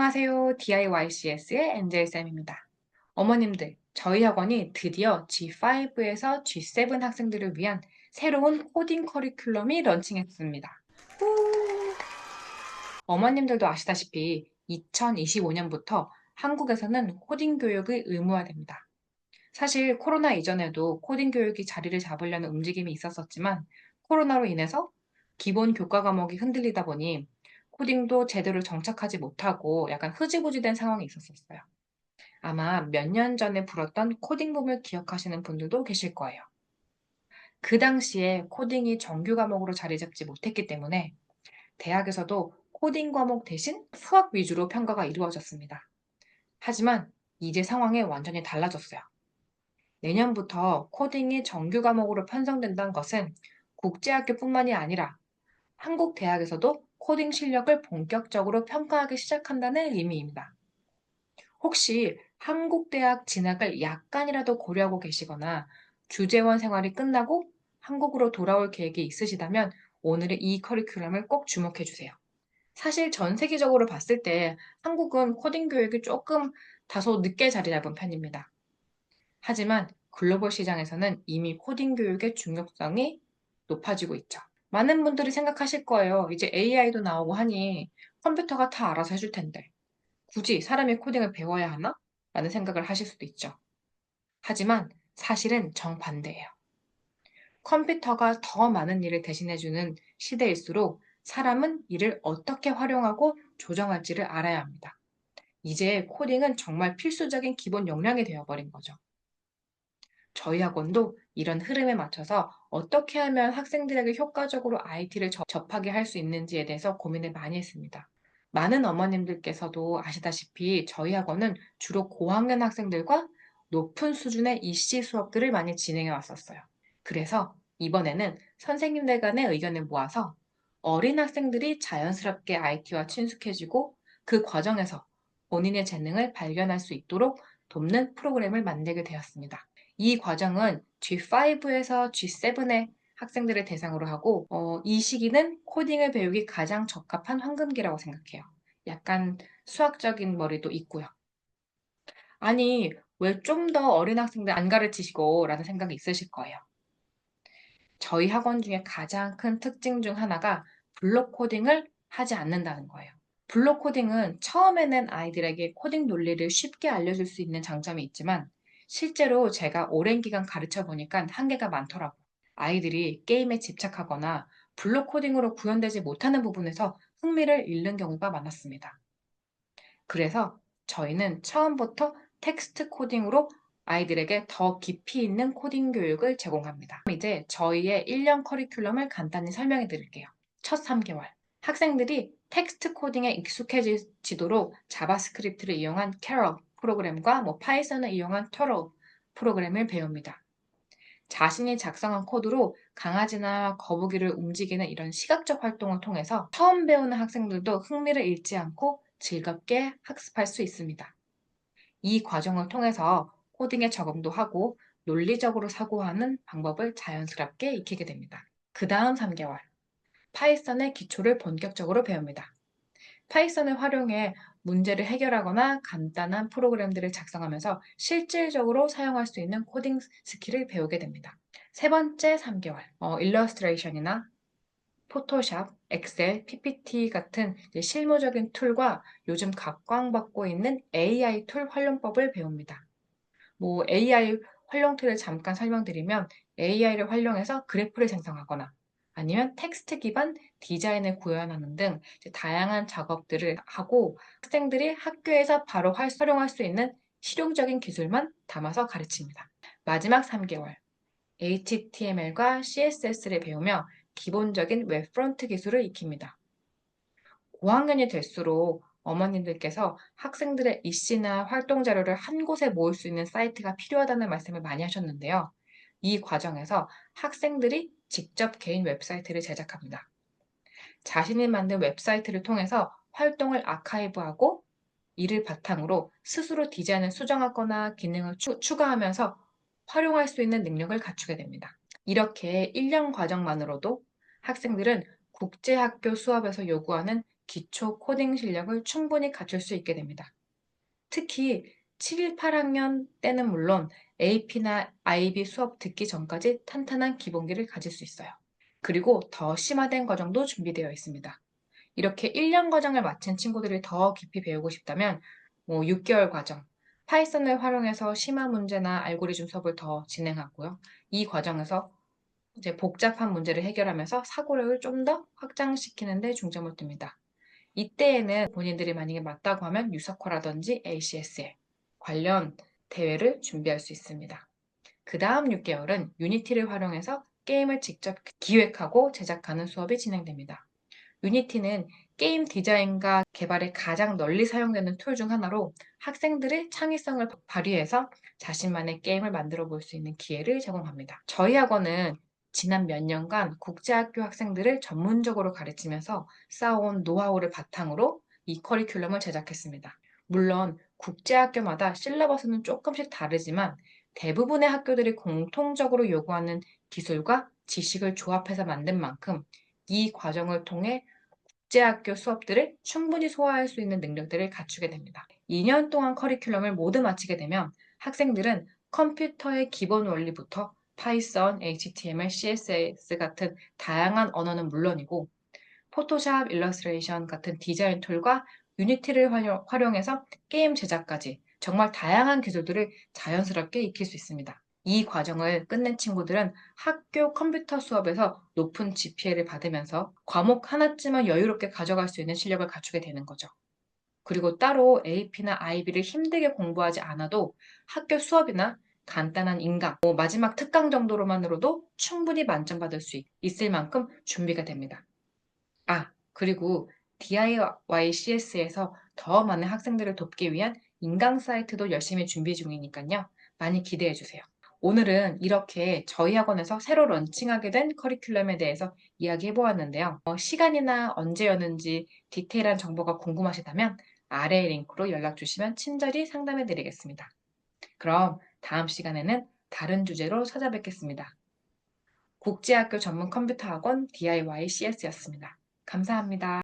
안녕하세요. DIYCS의 엔젤쌤입니다. 어머님들, 저희 학원이 드디어 G5에서 G7 학생들을 위한 새로운 코딩 커리큘럼이 런칭했습니다. 후! 어머님들도 아시다시피 2025년부터 한국에서는 코딩 교육이 의무화됩니다. 사실 코로나 이전에도 코딩 교육이 자리를 잡으려는 움직임이 있었었지만 코로나로 인해서 기본 교과 과목이 흔들리다 보니 코딩도 제대로 정착하지 못하고 약간 흐지부지 된 상황이 있었어요. 아마 몇 년 전에 불었던 코딩 붐을 기억하시는 분들도 계실 거예요. 그 당시에 코딩이 정규 과목으로 자리 잡지 못했기 때문에 대학에서도 코딩 과목 대신 수학 위주로 평가가 이루어졌습니다. 하지만 이제 상황이 완전히 달라졌어요. 내년부터 코딩이 정규 과목으로 편성된다는 것은 국제학교뿐만이 아니라 한국 대학에서도 코딩 실력을 본격적으로 평가하기 시작한다는 의미입니다. 혹시 한국 대학 진학을 약간이라도 고려하고 계시거나 주재원 생활이 끝나고 한국으로 돌아올 계획이 있으시다면 오늘의 이 커리큘럼을 꼭 주목해 주세요. 사실 전 세계적으로 봤을 때 한국은 코딩 교육이 조금 다소 늦게 자리 잡은 편입니다. 하지만 글로벌 시장에서는 이미 코딩 교육의 중요성이 높아지고 있죠. 많은 분들이 생각하실 거예요. 이제 AI도 나오고 하니 컴퓨터가 다 알아서 해줄 텐데 굳이 사람이 코딩을 배워야 하나? 라는 생각을 하실 수도 있죠. 하지만 사실은 정반대예요. 컴퓨터가 더 많은 일을 대신해주는 시대일수록 사람은 이를 어떻게 활용하고 조정할지를 알아야 합니다. 이제 코딩은 정말 필수적인 기본 역량이 되어버린 거죠. 저희 학원도 이런 흐름에 맞춰서 어떻게 하면 학생들에게 효과적으로 IT를 접하게 할 수 있는지에 대해서 고민을 많이 했습니다. 많은 어머님들께서도 아시다시피 저희 학원은 주로 고학년 학생들과 높은 수준의 입시 수업들을 많이 진행해 왔었어요. 그래서 이번에는 선생님들 간의 의견을 모아서 어린 학생들이 자연스럽게 IT와 친숙해지고 그 과정에서 본인의 재능을 발견할 수 있도록 돕는 프로그램을 만들게 되었습니다. 이 과정은 G5에서 G7의 학생들을 대상으로 하고, 이 시기는 코딩을 배우기 가장 적합한 황금기라고 생각해요. 약간 수학적인 머리도 있고요. 아니, 왜 좀 더 어린 학생들 안 가르치시고? 라는 생각이 있으실 거예요. 저희 학원 중에 가장 큰 특징 중 하나가 블록 코딩을 하지 않는다는 거예요. 블록 코딩은 처음에는 아이들에게 코딩 논리를 쉽게 알려줄 수 있는 장점이 있지만 실제로 제가 오랜 기간 가르쳐 보니까 한계가 많더라고요. 아이들이 게임에 집착하거나 블록 코딩으로 구현되지 못하는 부분에서 흥미를 잃는 경우가 많았습니다. 그래서 저희는 처음부터 텍스트 코딩으로 아이들에게 더 깊이 있는 코딩 교육을 제공합니다. 이제 저희의 1년 커리큘럼을 간단히 설명해 드릴게요. 첫 3개월. 학생들이 텍스트 코딩에 익숙해지도록 자바스크립트를 이용한 캐럴 프로그램과 파이썬을 이용한 터럴 프로그램을 배웁니다. 자신이 작성한 코드로 강아지나 거북이를 움직이는 이런 시각적 활동을 통해서 처음 배우는 학생들도 흥미를 잃지 않고 즐겁게 학습할 수 있습니다. 이 과정을 통해서 코딩에 적응도 하고 논리적으로 사고하는 방법을 자연스럽게 익히게 됩니다. 그 다음 3개월, 파이썬의 기초를 본격적으로 배웁니다. 파이썬을 활용해 문제를 해결하거나 간단한 프로그램들을 작성하면서 실질적으로 사용할 수 있는 코딩 스킬을 배우게 됩니다. 세 번째 3개월, 일러스트레이션이나 포토샵, 엑셀, PPT 같은 실무적인 툴과 요즘 각광받고 있는 AI 툴 활용법을 배웁니다. AI 활용 툴을 잠깐 설명드리면 AI를 활용해서 그래프를 생성하거나 아니면 텍스트 기반 디자인을 구현하는 등 다양한 작업들을 하고 학생들이 학교에서 바로 활용할 수 있는 실용적인 기술만 담아서 가르칩니다. 마지막 3개월, HTML과 CSS를 배우며 기본적인 웹 프론트 기술을 익힙니다. 고학년이 될수록 어머님들께서 학생들의 입시나 활동 자료를 한 곳에 모을 수 있는 사이트가 필요하다는 말씀을 많이 하셨는데요. 이 과정에서 학생들이 직접 개인 웹사이트를 제작합니다. 자신이 만든 웹사이트를 통해서 활동을 아카이브하고 이를 바탕으로 스스로 디자인을 수정하거나 기능을 추가하면서 활용할 수 있는 능력을 갖추게 됩니다. 이렇게 1년 과정만으로도 학생들은 국제학교 수업에서 요구하는 기초 코딩 실력을 충분히 갖출 수 있게 됩니다. 특히 7, 8학년 때는 물론 AP나 IB 수업 듣기 전까지 탄탄한 기본기를 가질 수 있어요. 그리고 더 심화된 과정도 준비되어 있습니다. 이렇게 1년 과정을 마친 친구들이 더 깊이 배우고 싶다면 6개월 과정, 파이썬을 활용해서 심화 문제나 알고리즘 수업을 더 진행하고요. 이 과정에서 이제 복잡한 문제를 해결하면서 사고력을 좀 더 확장시키는 데 중점을 둡니다. 이때에는 본인들이 만약에 맞다고 하면 유사코라든지 ACSL 관련 대회를 준비할 수 있습니다. 그 다음 6개월은 유니티를 활용해서 게임을 직접 기획하고 제작하는 수업이 진행됩니다. 유니티는 게임 디자인과 개발에 가장 널리 사용되는 툴 중 하나로 학생들의 창의성을 발휘해서 자신만의 게임을 만들어 볼 수 있는 기회를 제공합니다. 저희 학원은 지난 몇 년간 국제학교 학생들을 전문적으로 가르치면서 쌓아온 노하우를 바탕으로 이 커리큘럼을 제작했습니다. 물론 국제학교마다 실러버스는 조금씩 다르지만 대부분의 학교들이 공통적으로 요구하는 기술과 지식을 조합해서 만든 만큼 이 과정을 통해 국제학교 수업들을 충분히 소화할 수 있는 능력들을 갖추게 됩니다. 2년 동안 커리큘럼을 모두 마치게 되면 학생들은 컴퓨터의 기본 원리부터 파이썬, HTML, CSS 같은 다양한 언어는 물론이고 포토샵, 일러스트레이션 같은 디자인 툴과 유니티를 활용해서 게임 제작까지 정말 다양한 기술들을 자연스럽게 익힐 수 있습니다. 이 과정을 끝낸 친구들은 학교 컴퓨터 수업에서 높은 GPA를 받으면서 과목 하나쯤은 여유롭게 가져갈 수 있는 실력을 갖추게 되는 거죠. 그리고 따로 AP나 IB를 힘들게 공부하지 않아도 학교 수업이나 간단한 인강, 마지막 특강 정도로만으로도 충분히 만점 받을 수 있을 만큼 준비가 됩니다. 그리고 DIYCS에서 더 많은 학생들을 돕기 위한 인강 사이트도 열심히 준비 중이니까요. 많이 기대해 주세요. 오늘은 이렇게 저희 학원에서 새로 런칭하게 된 커리큘럼에 대해서 이야기해 보았는데요. 시간이나 언제였는지 디테일한 정보가 궁금하시다면 아래 링크로 연락 주시면 친절히 상담해 드리겠습니다. 그럼 다음 시간에는 다른 주제로 찾아뵙겠습니다. 국제학교 전문 컴퓨터 학원 DIYCS였습니다. 감사합니다.